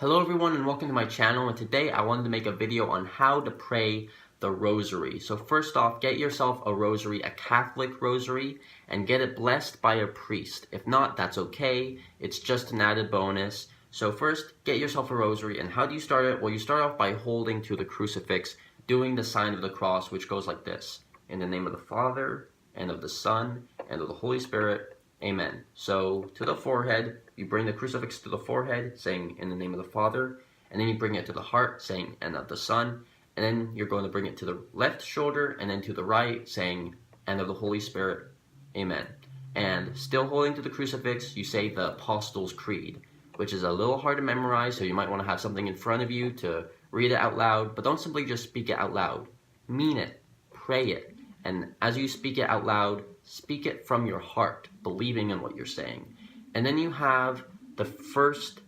Hello everyone and welcome to my channel, and today I wanted to make a video on how to pray the rosary. So first off, get yourself a rosary, a Catholic rosary, and get it blessed by a priest. If not, that's okay. It's just an added bonus. So first, get yourself a rosary, and how do you start it? Well, you start off by holding to the crucifix, doing the sign of the cross, which goes like this. In the name of the Father, and of the Son, and of the Holy Spirit, Amen. So to the forehead, you bring the crucifix to the forehead, saying in the name of the Father, and then you bring it to the heart, saying and of the Son, and then you're going to bring it to the left shoulder, and then to the right, saying and of the Holy Spirit, Amen. And still holding to the crucifix, you say the Apostles' Creed, which is a little hard to memorize, so you might want to have something in front of you to read it out loud, but don't simply just speak it out loud. Mean it, pray it, and as you speak it out loud, speak it from your heart, believing in what you're saying. And then you have the first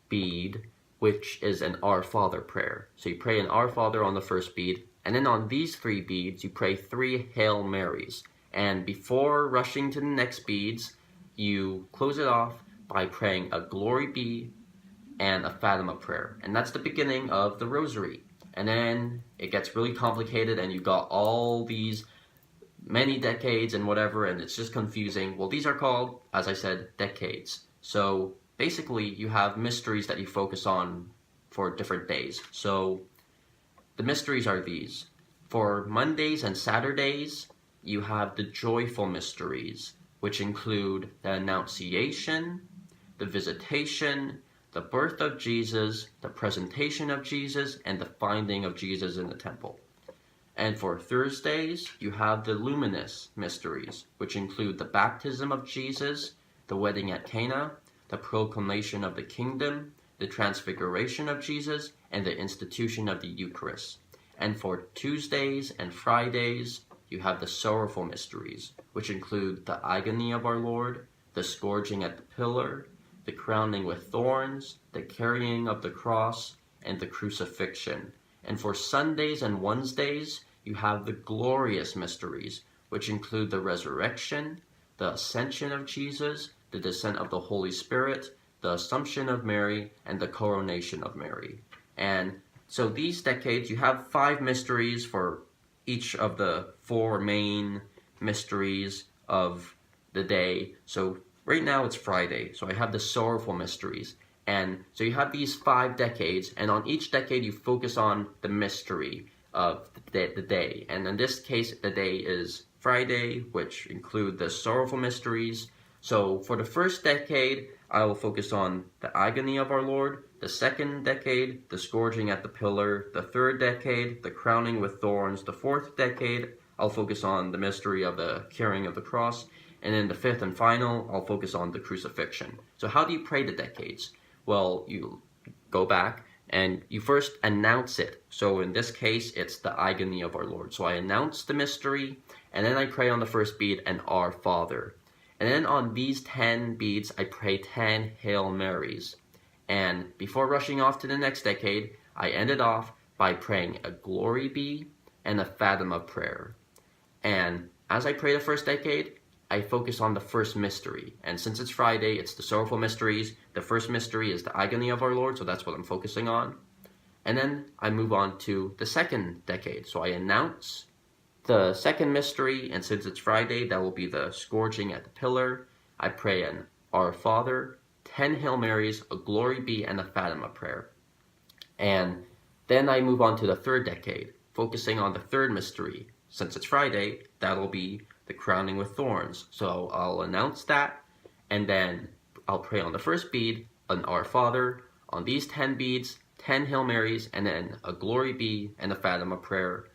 bead, which is an Our Father prayer. So you pray an Our Father on the first bead, and then on these 3 beads, you pray 3 Hail Marys. And before rushing to the next beads, you close it off by praying a Glory Be and a Fatima Prayer. And that's the beginning of the Rosary. And then it gets really complicated, and you got all these many decades and whatever, and it's just confusing. Well, these are called, as I said, decades. So basically you have mysteries that you focus on for different days. So the mysteries are these. For Mondays and Saturdays, you have the joyful mysteries, which include the Annunciation, the Visitation, the birth of Jesus, the presentation of Jesus, and the finding of Jesus in the temple. And for Thursdays, you have the Luminous Mysteries, which include the baptism of Jesus, the wedding at Cana, the proclamation of the kingdom, the transfiguration of Jesus, and the institution of the Eucharist. And for Tuesdays and Fridays, you have the Sorrowful Mysteries, which include the agony of our Lord, the scourging at the pillar, the crowning with thorns, the carrying of the cross, and the crucifixion. And for Sundays and Wednesdays, you have the glorious mysteries, which include the resurrection, the ascension of Jesus, the descent of the Holy Spirit, the Assumption of Mary, and the coronation of Mary. And so these decades, you have 5 mysteries for each of the 4 main mysteries of the day. So right now it's Friday, so I have the Sorrowful Mysteries. And so you have these 5 decades, and on each decade you focus on the mystery of the day. And in this case, the day is Friday, which include the Sorrowful Mysteries. So for the first decade, I will focus on the agony of our Lord. The second decade, the scourging at the pillar. The third decade, the crowning with thorns. The fourth decade, I'll focus on the mystery of the carrying of the cross. And then the fifth and final, I'll focus on the crucifixion. So how do you pray the decades? Well, you go back and you first announce it. So in this case, it's the agony of our Lord. So I announce the mystery, and then I pray on the first bead an Our Father. And then on these 10 beads, I pray 10 Hail Marys. And before rushing off to the next decade, I end it off by praying a Glory Be and a Fatima Prayer. And as I pray the first decade, I focus on the first mystery. And since it's Friday, it's the Sorrowful Mysteries. The first mystery is the agony of our Lord, so that's what I'm focusing on. And then I move on to the second decade. So I announce the second mystery, and since it's Friday, that will be the scourging at the pillar. I pray an Our Father, 10 Hail Marys, a Glory Be, and a Fatima Prayer. And then I move on to the third decade, focusing on the third mystery. Since it's Friday, that'll be the crowning with thorns. So I'll announce that, and then I'll pray on the first bead an Our Father, on these 10 beads, 10 Hail Marys, and then a Glory Be and a Fatima Prayer.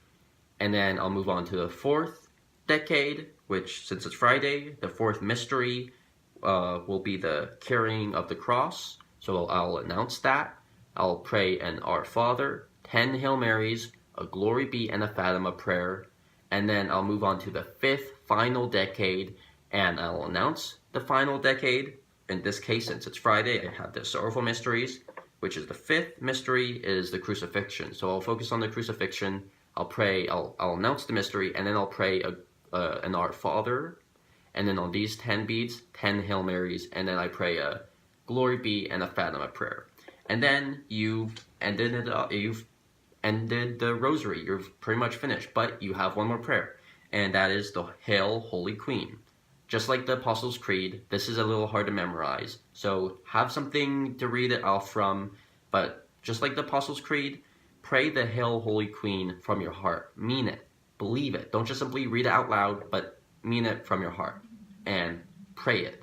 And then I'll move on to the fourth decade, which, since it's Friday, the fourth mystery will be the carrying of the cross. So I'll announce that. I'll pray an Our Father, 10 Hail Marys, a Glory Be, and a Fatima Prayer. And then I'll move on to the fifth final decade, and I'll announce the final decade. In this case, since it's Friday, I have the Sorrowful Mysteries, which is the fifth mystery, is the crucifixion. So I'll focus on the crucifixion. I'll announce the mystery, and then I'll pray an Our Father. And then on these 10 beads, 10 Hail Marys, and then I pray a Glory Be and a Fatima Prayer. And then you've ended the rosary. You're pretty much finished, but you have one more prayer, and that is the Hail, Holy Queen. Just like the Apostles' Creed, this is a little hard to memorize, so have something to read it off from, but just like the Apostles' Creed, pray the Hail, Holy Queen from your heart. Mean it. Believe it. Don't just simply read it out loud, but mean it from your heart, and pray it.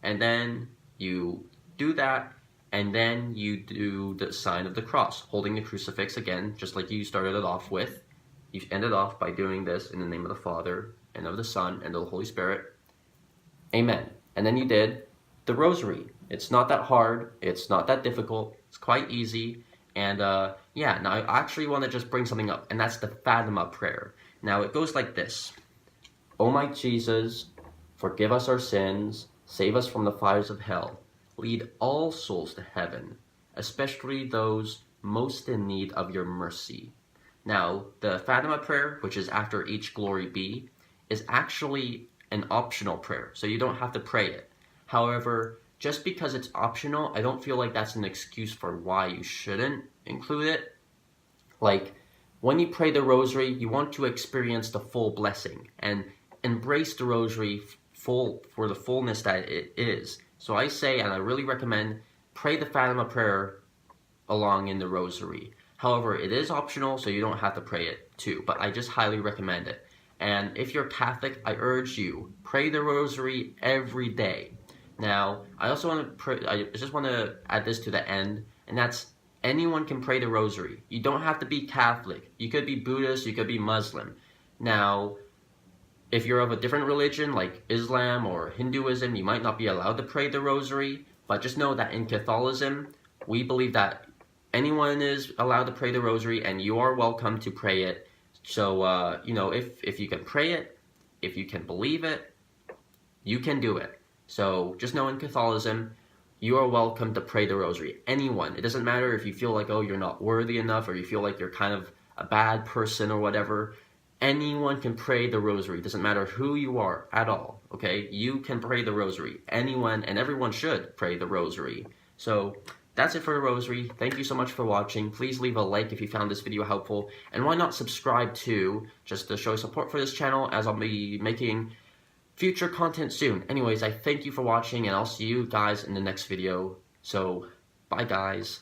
And then you do that, and then you do the sign of the cross, holding the crucifix again, just like you started it off with. You ended off by doing this in the name of the Father, and of the Son, and of the Holy Spirit. Amen. And then you did the rosary. It's not that hard. It's not that difficult. It's quite easy. And yeah, now I actually want to just bring something up, and that's the Fatima Prayer. Now it goes like this. O my Jesus, forgive us our sins, save us from the fires of hell. Lead all souls to heaven, especially those most in need of your mercy. Now, the Fatima Prayer, which is after each Glory Be, is actually an optional prayer, so you don't have to pray it. However, just because it's optional, I don't feel like that's an excuse for why you shouldn't include it. Like, when you pray the Rosary, you want to experience the full blessing and embrace the Rosary for the fullness that it is. So I say, and I really recommend, pray the Fatima Prayer along in the Rosary. However, it is optional, so you don't have to pray it too, but I just highly recommend it. And if you're Catholic, I urge you, pray the Rosary every day. Now, I also want to I just want to add this to the end, and that's anyone can pray the Rosary. You don't have to be Catholic. You could be Buddhist, you could be Muslim. Now, if you're of a different religion, like Islam or Hinduism, you might not be allowed to pray the Rosary, but just know that in Catholicism, we believe that anyone is allowed to pray the Rosary, and you are welcome to pray it. So, you know, if you can pray it, if you can believe it, you can do it. So, just know in Catholicism, you are welcome to pray the Rosary. Anyone. It doesn't matter if you feel like, oh, you're not worthy enough, or you feel like you're kind of a bad person or whatever. Anyone can pray the Rosary. It doesn't matter who you are at all, okay? You can pray the Rosary. Anyone and everyone should pray the Rosary. So that's it for the Rosary. Thank you so much for watching. Please leave a like if you found this video helpful. And why not subscribe too, just to show support for this channel, as I'll be making future content soon. Anyways, I thank you for watching, and I'll see you guys in the next video. So, bye guys.